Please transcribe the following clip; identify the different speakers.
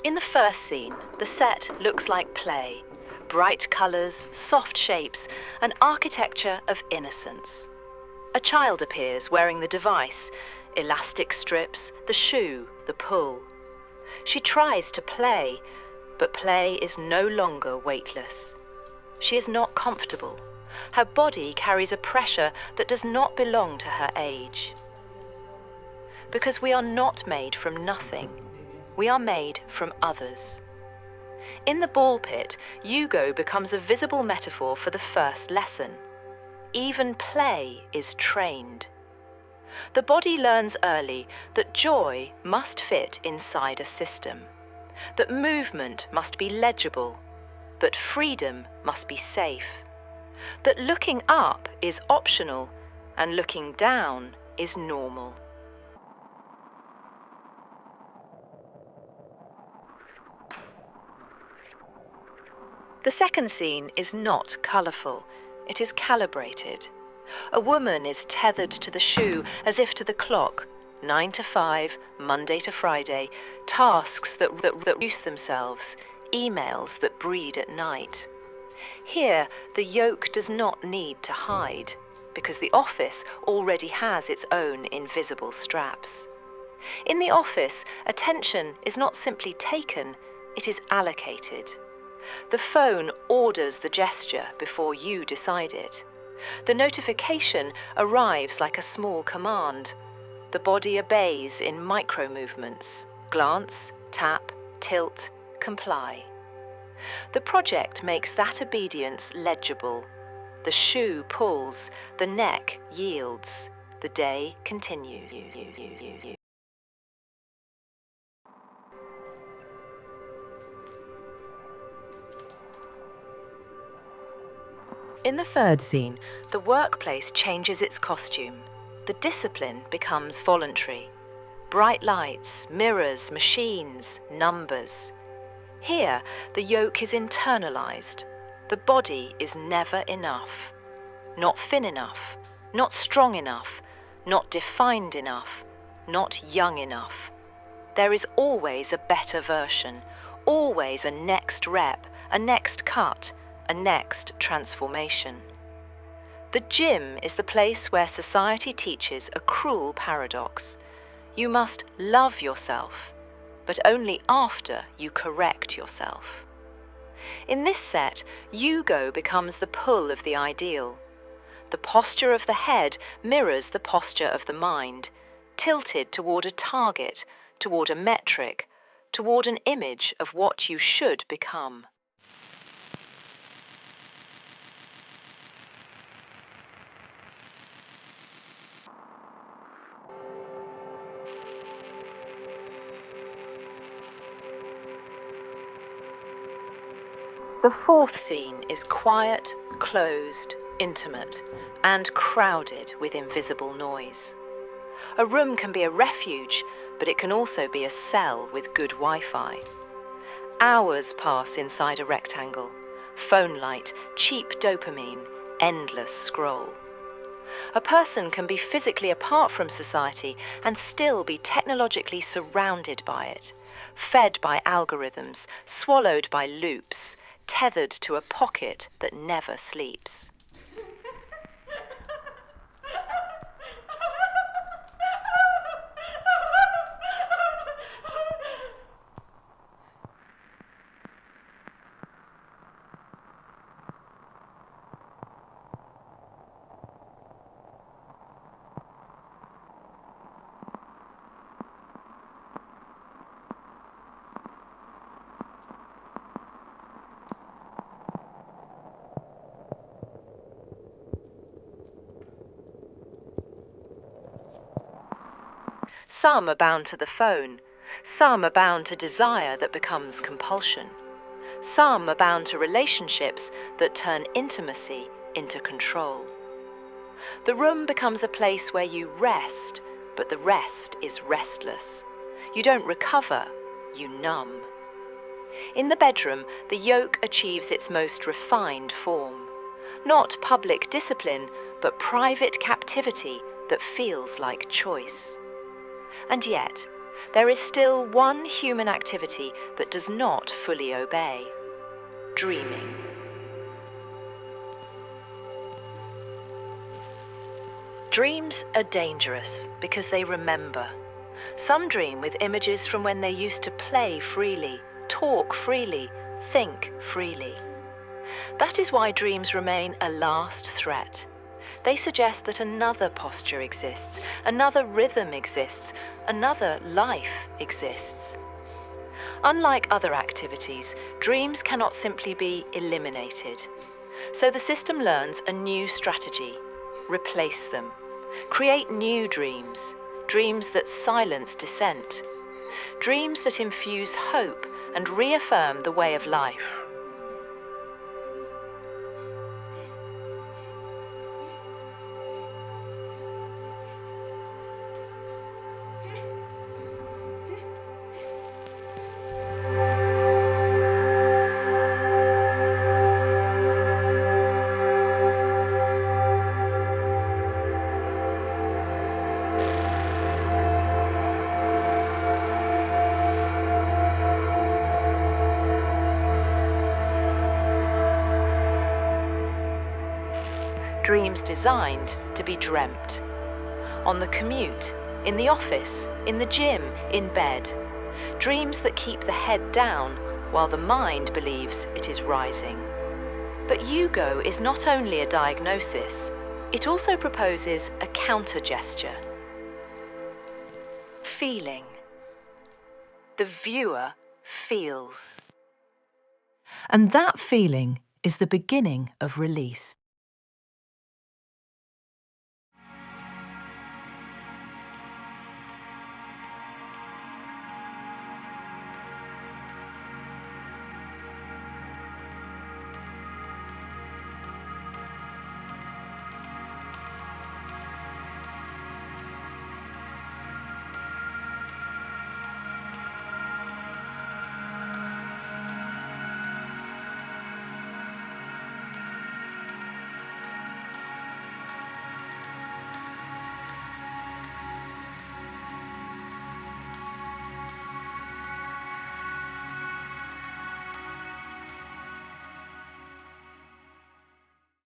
Speaker 1: In the first scene, the set looks like play. Bright colours, soft shapes, an architecture of innocence. A child appears wearing the device, elastic strips, the shoe, the pull. She tries to play, but play is no longer weightless. She is not comfortable. Her body carries a pressure that does not belong to her age. Because we are not made from nothing. We are made from others. In the ball pit, yugo becomes a visible metaphor for the first lesson. Even play is trained. The body learns early that joy must fit inside a system, that movement must be legible, that freedom must be safe, that looking up is optional and looking down is normal. The second scene is not colourful, it is calibrated. A woman is tethered to the shoe as if to the clock, 9 to 5, Monday to Friday, tasks that reduce themselves, emails that breed at night. Here, the yoke does not need to hide, because the office already has its own invisible straps. In the office, attention is not simply taken, it is allocated. The phone orders the gesture before you decide it. The notification arrives like a small command. The body obeys in micro-movements: glance, tap, tilt, comply. The project makes that obedience legible. The shoe pulls, the neck yields, the day continues. In the third scene, the workplace changes its costume. The discipline becomes voluntary. Bright lights, mirrors, machines, numbers. Here, the yoke is internalized. The body is never enough. Not thin enough, not strong enough, not defined enough, not young enough. There is always a better version, always a next rep, a next cut, a next transformation. The gym is the place where society teaches a cruel paradox. You must love yourself, but only after you correct yourself. In this set, yugo becomes the pull of the ideal. The posture of the head mirrors the posture of the mind, tilted toward a target, toward a metric, toward an image of what you should become. The fourth scene is quiet, closed, intimate, and crowded with invisible noise. A room can be a refuge, but it can also be a cell with good Wi-Fi. Hours pass inside a rectangle. Phone light, cheap dopamine, endless scroll. A person can be physically apart from society and still be technologically surrounded by it, fed by algorithms, swallowed by loops, tethered to a pocket that never sleeps. Some are bound to the phone. Some are bound to desire that becomes compulsion. Some are bound to relationships that turn intimacy into control. The room becomes a place where you rest, but the rest is restless. You don't recover, you numb. In the bedroom, the yoke achieves its most refined form. Not public discipline, but private captivity that feels like choice. And yet, there is still one human activity that does not fully obey: dreaming. Dreams are dangerous because they remember. Some dream with images from when they used to play freely, talk freely, think freely. That is why dreams remain a last threat. They suggest that another posture exists, another rhythm exists, another life exists. Unlike other activities, dreams cannot simply be eliminated. So the system learns a new strategy: replace them. Create new dreams, dreams that silence dissent, dreams that infuse hope and reaffirm the way of life. Dreams designed to be dreamt. On the commute, in the office, in the gym, in bed. Dreams that keep the head down while the mind believes it is rising. But yugo is not only a diagnosis, it also proposes a counter gesture. Feeling. The viewer feels. And that feeling is the beginning of release.